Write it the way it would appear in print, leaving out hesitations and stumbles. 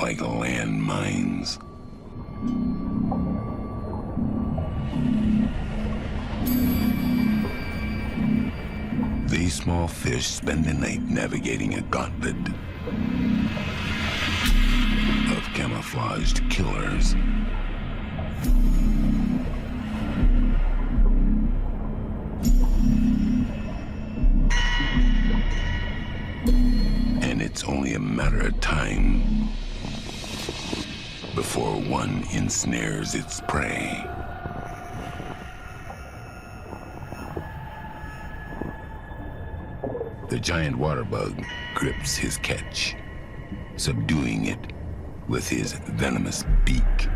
like landmines. These small fish spend the night navigating a gauntlet of camouflaged killers. And it's only a matter of time before one ensnares its prey. The giant water bug grips his catch, subduing it with his venomous beak.